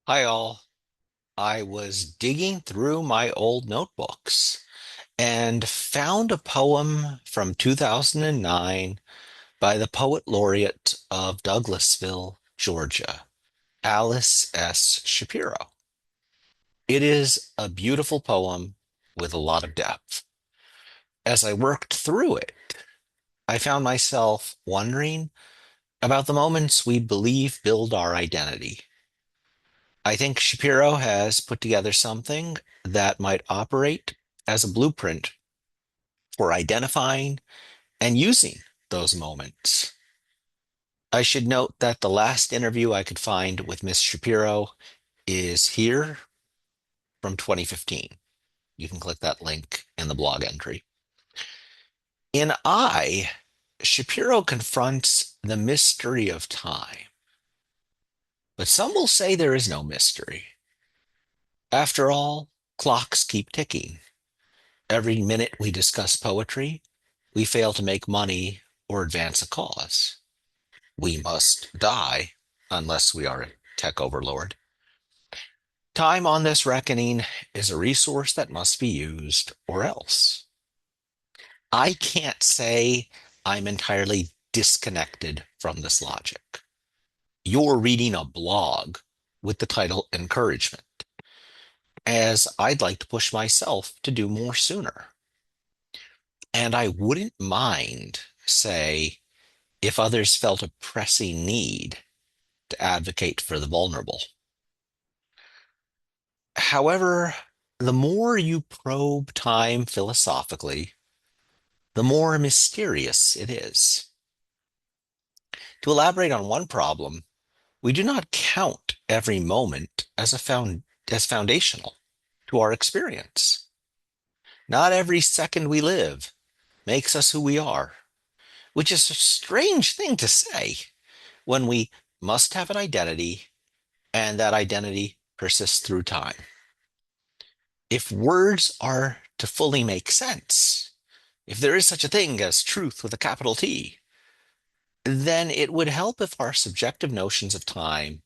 Hi, all. I was digging through my old notebooks and found a poem from 2009 by the poet laureate of Douglasville, Georgia, Alice S. Shapiro. It is a beautiful poem with a lot of depth. As I worked through it, I found myself wondering about the moments we believe build our identity. I think Shapiro has put together something that might operate as a blueprint for identifying and using those moments. I should note that the last interview I could find with Miss Shapiro is here from 2015. You can click that link in the blog entry. In I, Shapiro confronts the mystery of time, but some will say there is no mystery. After all, clocks keep ticking. Every minute we discuss poetry, we fail to make money or advance a cause. We must die unless we are a tech overlord. Time on this reckoning is a resource that must be used, or else. I can't say I'm entirely disconnected from this logic. You're reading a blog with the title Encouragement, as I'd like to push myself to do more sooner. And I wouldn't mind, say, if others felt a pressing need to advocate for the vulnerable. However, the more you probe time philosophically, the more mysterious it is. To elaborate on one problem, we do not count every moment as foundational to our experience. Not every second we live makes us who we are, which is a strange thing to say when we must have an identity and that identity persists through time. If words are to fully make sense, if there is such a thing as truth with a capital T, then it would help if our subjective notions of time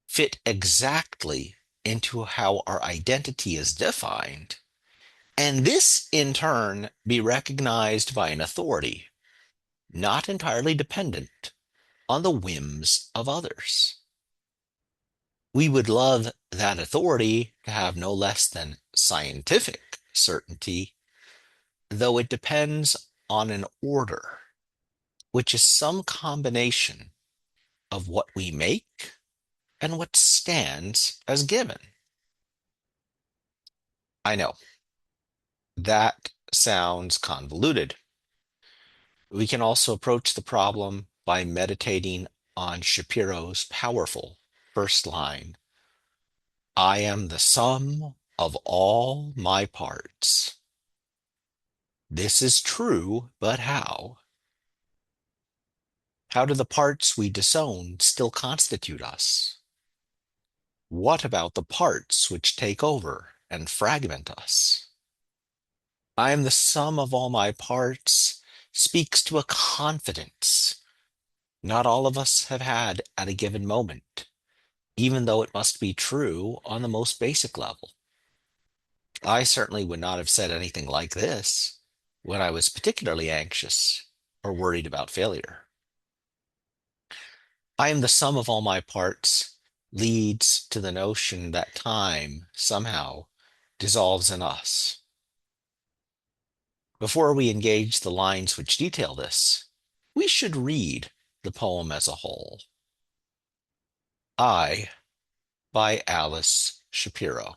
fit exactly into how our identity is defined, and this in turn be recognized by an authority, not entirely dependent on the whims of others. We would love that authority to have no less than scientific certainty, though it depends on an order, which is some combination of what we make and what stands as given. I know that sounds convoluted. We can also approach the problem by meditating on Shapiro's powerful first line: I am the sum of all my parts. This is true, but how? How do the parts we disown still constitute us? What about the parts which take over and fragment us? I am the sum of all my parts speaks to a confidence not all of us have had at a given moment, even though it must be true on the most basic level. I certainly would not have said anything like this when I was particularly anxious or worried about failure. I am the sum of all my parts leads to the notion that time somehow dissolves in us. Before we engage the lines which detail this, we should read the poem as a whole. I, by Alice Shapiro.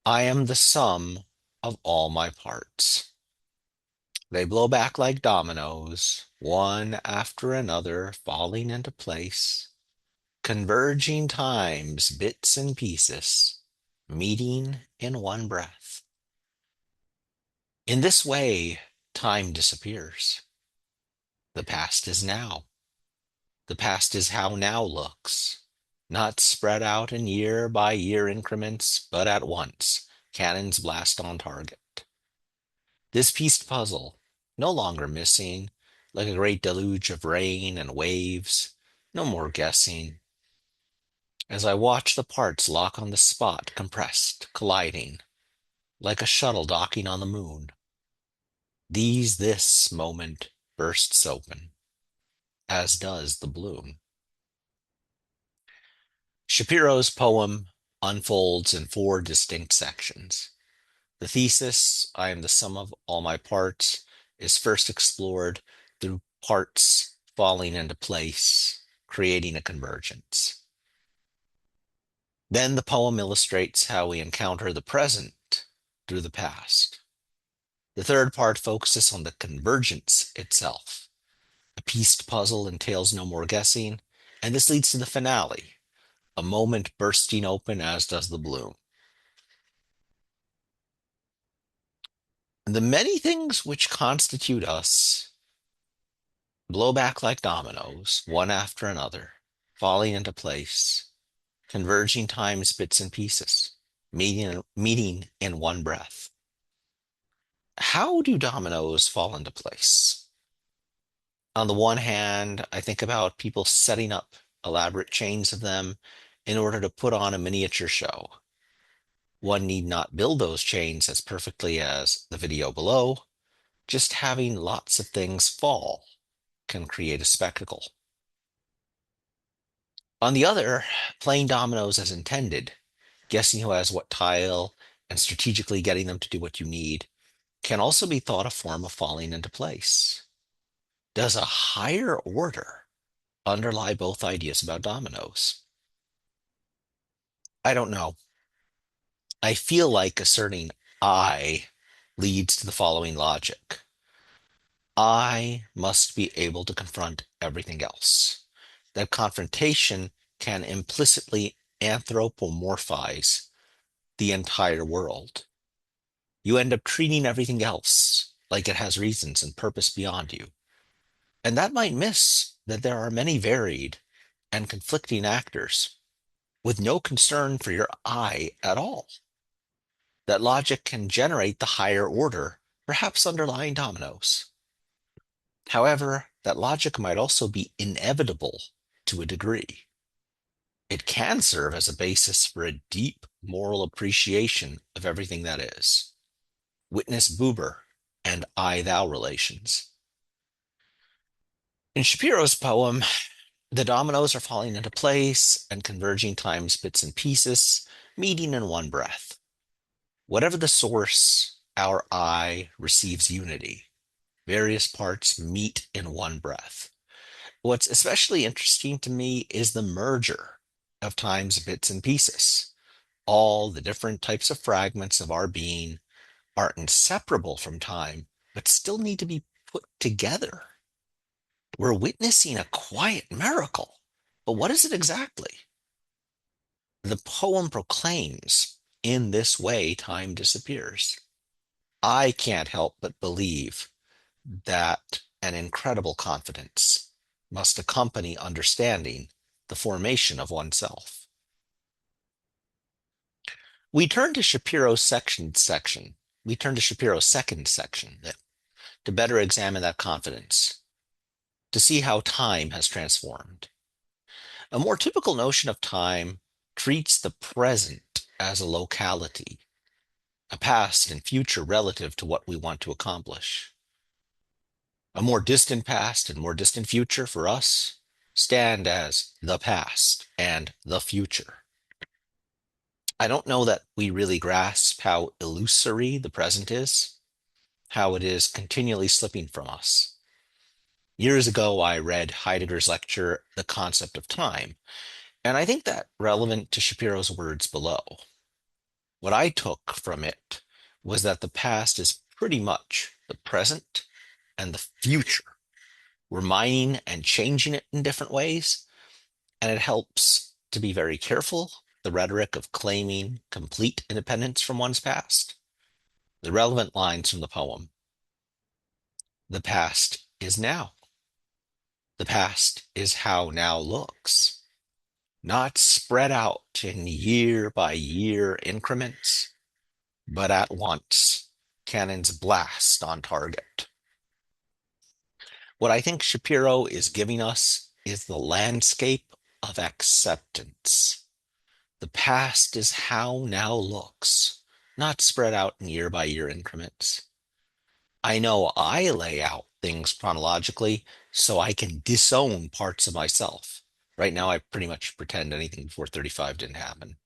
I am the sum of all my parts. They blow back like dominoes, one after another falling into place, converging times, bits and pieces, meeting in one breath. In this way, time disappears. The past is now. The past is how now looks, not spread out in year by year increments, but at once, cannons blast on target. This pieced puzzle, no longer missing, like a great deluge of rain and waves, no more guessing. as I watch the parts lock on the spot, compressed, colliding, like a shuttle docking on the moon. This moment bursts open, as does the bloom. Shapiro's poem unfolds in four distinct sections. The thesis, I am the sum of all my parts, is first explored through parts falling into place, creating a convergence. Then the poem illustrates how we encounter the present through the past. The third part focuses on the convergence itself. A pieced puzzle entails no more guessing, and this leads to the finale, a moment bursting open as does the bloom. The many things which constitute us blow back like dominoes, one after another, falling into place, converging times, bits and pieces, meeting in one breath. How do dominoes fall into place? On the one hand, I think about people setting up elaborate chains of them in order to put on a miniature show. One need not build those chains as perfectly as the video below. Just having lots of things fall can create a spectacle. On the other, playing dominoes as intended, guessing who has what tile and strategically getting them to do what you need, can also be thought a form of falling into place. Does a higher order underlie both ideas about dominoes? I don't know. I feel like asserting I leads to the following logic. I must be able to confront everything else. That confrontation can implicitly anthropomorphize the entire world. You end up treating everything else like it has reasons and purpose beyond you. And that might miss that there are many varied and conflicting actors with no concern for your I at all. That logic can generate the higher order, perhaps underlying dominoes. However, that logic might also be inevitable to a degree. It can serve as a basis for a deep moral appreciation of everything that is. Witness Buber and I-thou relations. In Shapiro's poem, the dominoes are falling into place and converging times, bits and pieces, meeting in one breath. Whatever the source, our I receives unity. Various parts meet in one breath. What's especially interesting to me is the merger of times, bits, and pieces. All the different types of fragments of our being are inseparable from time, but still need to be put together. We're witnessing a quiet miracle. But what is it exactly? The poem proclaims, in this way, time disappears. I can't help but believe that an incredible confidence must accompany understanding the formation of oneself. We turn to Shapiro's section. We turn to Shapiro's second section to better examine that confidence, to see how time has transformed. A more typical notion of time treats the present as a locality, a past and future relative to what we want to accomplish. A more distant past and more distant future for us stand as the past and the future. I don't know that we really grasp how illusory the present is, how it is continually slipping from us. Years ago, I read Heidegger's lecture, The Concept of Time, and I think that relevant to Shapiro's words below. What I took from it was that the past is pretty much the present and the future. We're mining and changing it in different ways, and it helps to be very careful. The rhetoric of claiming complete independence from one's past. The relevant lines from the poem. The past is now. The past is how now looks, not spread out in year by year increments, but at once, cannons blast on target. What I think Shapiro is giving us is the landscape of acceptance. The past is how now looks, not spread out in year by year increments. I know I lay out things chronologically so I can disown parts of myself. Right now, I pretty much pretend anything before 35 didn't happen.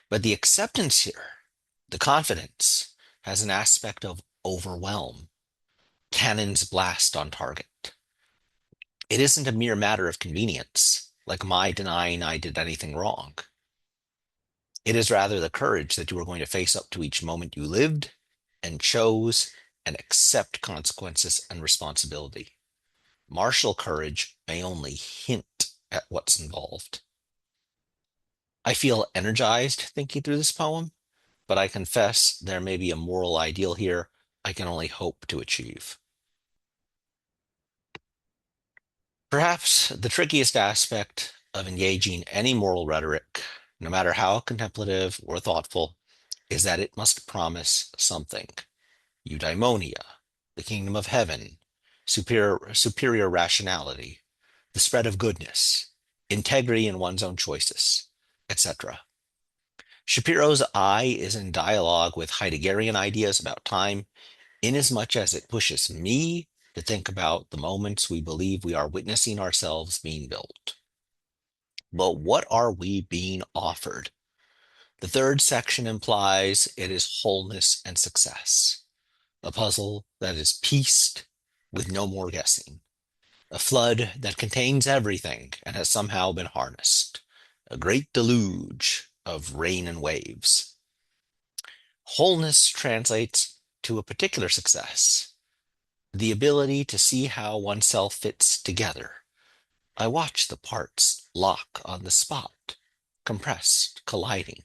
But the acceptance here, the confidence, has an aspect of overwhelm. Cannons blast on target. It isn't a mere matter of convenience, like my denying I did anything wrong. It is rather the courage that you are going to face up to each moment you lived and chose and accept consequences and responsibility. Martial courage may only hint at what's involved. I feel energized thinking through this poem, but I confess there may be a moral ideal here I can only hope to achieve. Perhaps the trickiest aspect of engaging any moral rhetoric, no matter how contemplative or thoughtful, is that it must promise something. Eudaimonia, the kingdom of heaven, superior rationality, the spread of goodness, integrity in one's own choices, etc. Shapiro's I is in dialogue with Heideggerian ideas about time, inasmuch as it pushes me to think about the moments we believe we are witnessing ourselves being built. But what are we being offered? The third section implies it is wholeness and success, a puzzle that is pieced with no more guessing, a flood that contains everything and has somehow been harnessed, a great deluge of rain and waves. Wholeness translates to a particular success, the ability to see how oneself fits together. I watch the parts lock on the spot, compressed, colliding,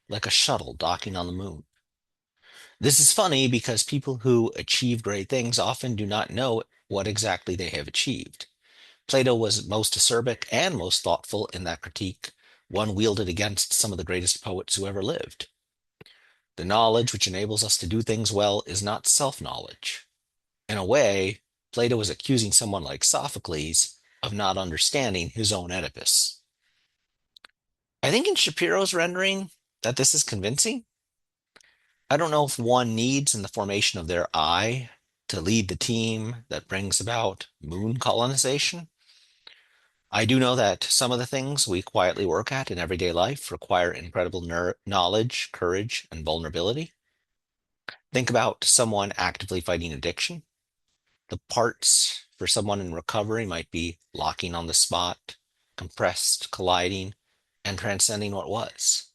like a shuttle docking on the moon. This is funny because people who achieve great things often do not know what exactly they have achieved. Plato was most acerbic and most thoughtful in that critique one wielded against some of the greatest poets who ever lived. The knowledge which enables us to do things well is not self-knowledge. In a way, Plato was accusing someone like Sophocles of not understanding his own Oedipus. I think in Shapiro's rendering that this is convincing. I don't know if one needs in the formation of their I to lead the team that brings about moon colonization. I do know that some of the things we quietly work at in everyday life require incredible knowledge, courage, and vulnerability. Think about someone actively fighting addiction. The parts for someone in recovery might be locking on the spot, compressed, colliding, and transcending what was.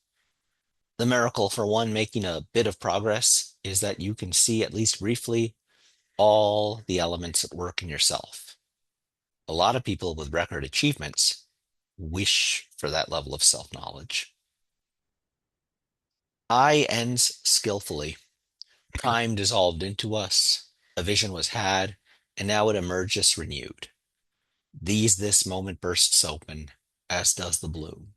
The miracle for one making a bit of progress is that you can see, at least briefly, all the elements at work in yourself. A lot of people with record achievements wish for that level of self-knowledge. I ends skillfully. Time dissolved into us, a vision was had, and now it emerges renewed. This moment bursts open, as does the bloom.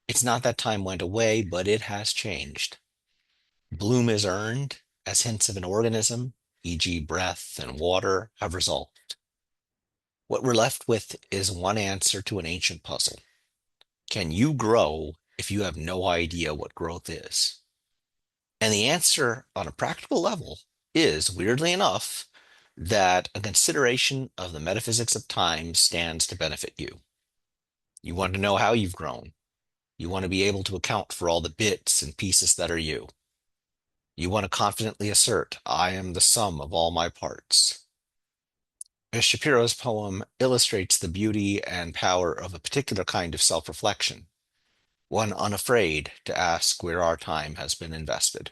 It's not that time went away, but it has changed. Bloom is earned as hints of an organism, e.g., breath and water, have resolved. What we're left with is one answer to an ancient puzzle. Can you grow if you have no idea what growth is? And the answer on a practical level is, weirdly enough, that a consideration of the metaphysics of time stands to benefit you. You want to know how you've grown. You want to be able to account for all the bits and pieces that are you. You want to confidently assert, I am the sum of all my parts. As Shapiro's poem illustrates the beauty and power of a particular kind of self-reflection, one unafraid to ask where our time has been invested.